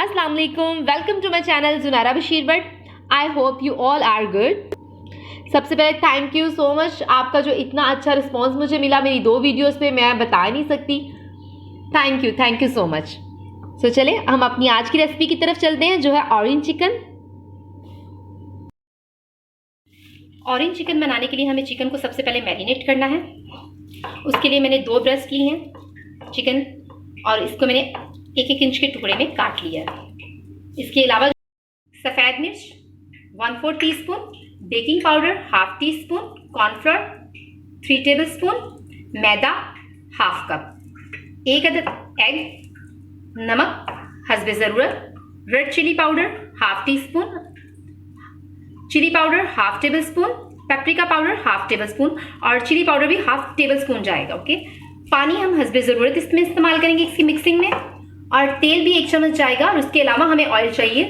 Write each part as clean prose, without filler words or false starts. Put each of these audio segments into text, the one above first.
अस्सलाम वालेकुम, welcome to my channel Junara Bashir Butt. I hope you all are good. सबसे पहले थैंक यू सो मच, आपका जो इतना अच्छा रिस्पांस मुझे मिला मेरी 2 वीडियोस पे, मैं बता नहीं सकती। Thank you so much. So चले हम अपनी आज की रेसिपी की तरफ चलते हैं, जो है ऑरेंज चिकन। ऑरेंज चिकन बनाने के लिए हमें चिकन को सबसे पहले मैरिनेट करना है। उसके लिए मैंने 2 ब्रेस्ट ली हैं चिकन, और इसको मैंने 1-1 इंच के टुकड़े में काट लिया है। इसके अलावा सफ़ेद मिर्च 1/4 teaspoon, baking powder 1/2 teaspoon, cornflour 3 tablespoon, मैदा 1/2 कप, 1 अदद एग, नमक हस्बे ज़रूरत, red chilli powder 1/2 teaspoon, chilli powder 1/2 tablespoon, paprika powder 1/2 tablespoon, और चिली पाउडर भी 1/2 टेबलस्पून जाएगा। ओके, पानी हम हस्बे ज़रूरत इसमें इस्तेमाल करेंगे इसकी मिक्सिंग में, और तेल भी 1 चम्मच जाएगा। और उसके अलावा हमें ऑयल चाहिए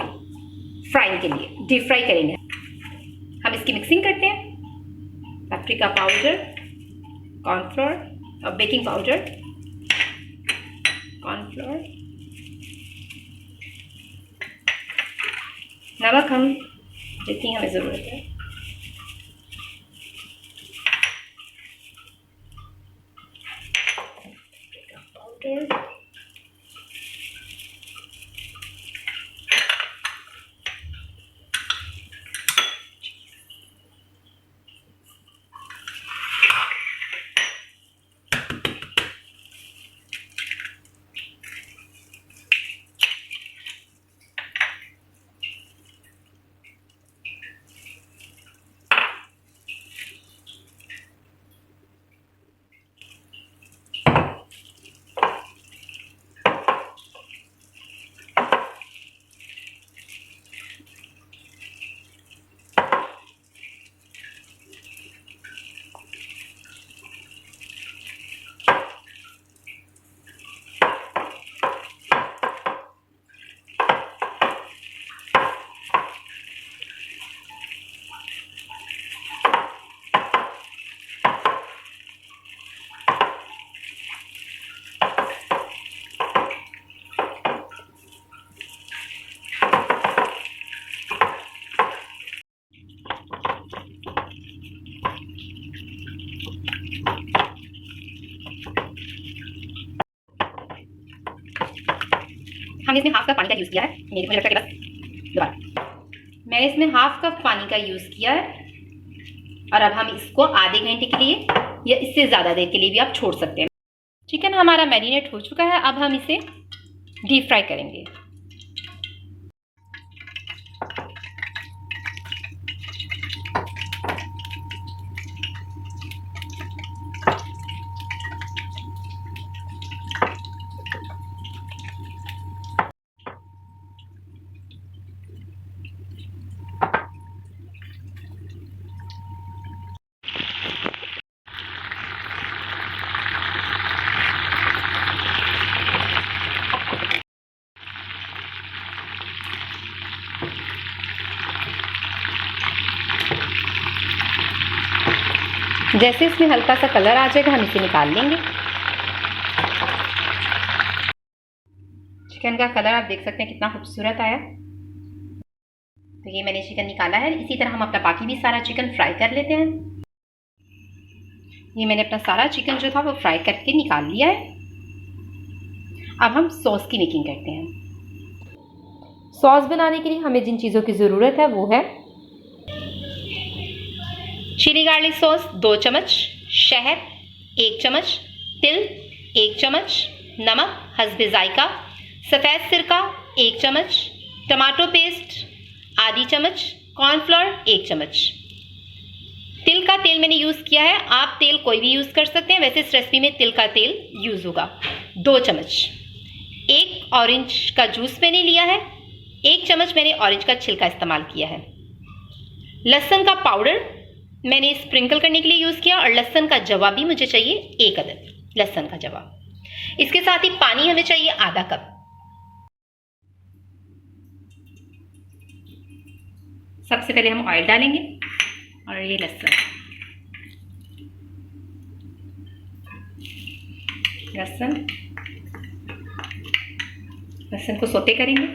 फ्राइंग के लिए, डीप फ्राई करेंगे। हम इसकी मिक्सिंग करते हैं। पेपरिका पाउडर, कॉर्नफ्लोर और बेकिंग पाउडर, कॉर्नफ्लोर, नमक हम जितनी हमें ज़रूरत है, पाउडर, हमने इसमें 1/2 कप पानी का यूज़ किया है। मुझे लगता है कि बस दोबारा मैंने इसमें 1/2 कप पानी का यूज़ किया है। और अब हम इसको आधे घंटे के लिए या इससे ज़्यादा देर के लिए भी आप छोड़ सकते हैं। चिकन हमारा मैरिनेट हो चुका है, अब हम इसे डीप फ्राई करेंगे। जैसे इसमें हल्का सा कलर आ जाएगा हम इसे निकाल लेंगे। चिकन का कलर आप देख सकते हैं कितना खूबसूरत आया। तो ये मैंने चिकन निकाला है। इसी तरह हम अपना बाकी भी सारा चिकन फ्राई कर लेते हैं। ये मैंने अपना सारा चिकन जो था वो फ्राई करके निकाल लिया है। अब हम सॉस की मेकिंग करते हैं। सॉस बनाने के लिए हमें जिन चीज़ों की ज़रूरत है वो है चिली गार्लिक सॉस 2 चम्मच, शहद 1 चम्मच, तिल 1 चम्मच, नमक हस्बे जायका, सफ़ेद सिरका 1 चम्मच, टमाटो पेस्ट आधी चम्मच, कॉर्नफ्लोर 1 चम्मच। तिल का तेल मैंने यूज़ किया है, आप तेल कोई भी यूज़ कर सकते हैं, वैसे इस रेसिपी में तिल का तेल यूज़ होगा। 2 चम्मच। 1 ऑरेंज का जूस मैंने लिया है, 1 चम्मच मैंने ऑरेंज का छिलका इस्तेमाल किया है। लहसुन का पाउडर मैंने स्प्रिंकल करने के लिए यूज़ किया, और लहसुन का जवा भी मुझे चाहिए 1 अदद लहसुन का जवा। इसके साथ ही पानी हमें चाहिए आधा कप। सबसे पहले हम ऑयल डालेंगे, और ये लहसुन लहसुन को सोते करेंगे।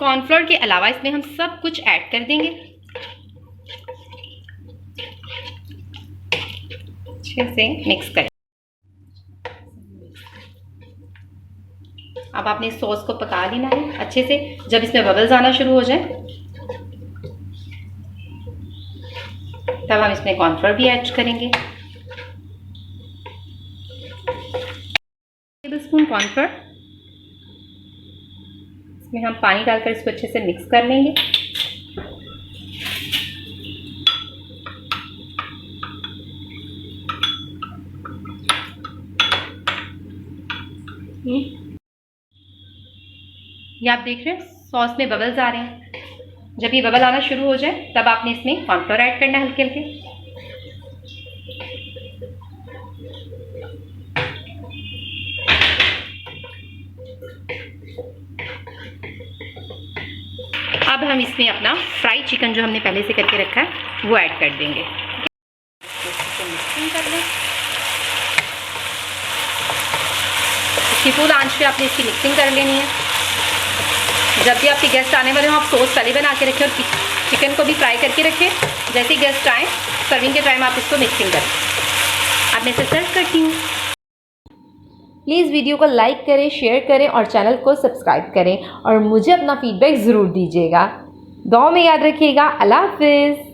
कॉर्नफ्लोर के अलावा इसमें हम सब कुछ ऐड कर देंगे, अच्छे से मिक्स करें। अब आपने इस सॉस को पका लेना है अच्छे से। जब इसमें बबल्स आना शुरू हो जाए तब हम इसमें कॉर्नफ्लोर भी ऐड करेंगे, टेबलस्पून कॉर्नफ्लोर। इसमें हम पानी डालकर इसको अच्छे से मिक्स कर लेंगे। ये आप देख रहे हैं सॉस में बबल्स आ रहे हैं। जब ये बबल आना शुरू हो जाए तब आपने इसमें कॉर्नफ्लोर ऐड करना है हल्के हल्के। अब हम इसमें अपना फ्राई चिकन जो हमने पहले से करके रखा है वो ऐड कर देंगे। इसको मिक्सिंग कर लें। इसकी फुल आंच पे आपने इसकी मिक्सिंग कर लेनी है। जब भी आपके गेस्ट आने वाले हो आप सॉस पहले बना के रखें और चिकन को भी फ्राई करके रखें। जैसे ही गेस्ट आए सर्विंग के टाइम आप इसको मिक्सिंग करें। अब मैं इसे सर्व करती हूँ। प्लीज़ वीडियो को लाइक करें, शेयर करें और चैनल को सब्सक्राइब करें और मुझे अपना फीडबैक ज़रूर दीजिएगा। दुआ में याद रखिएगा। अल्लाह हाफ़िज़।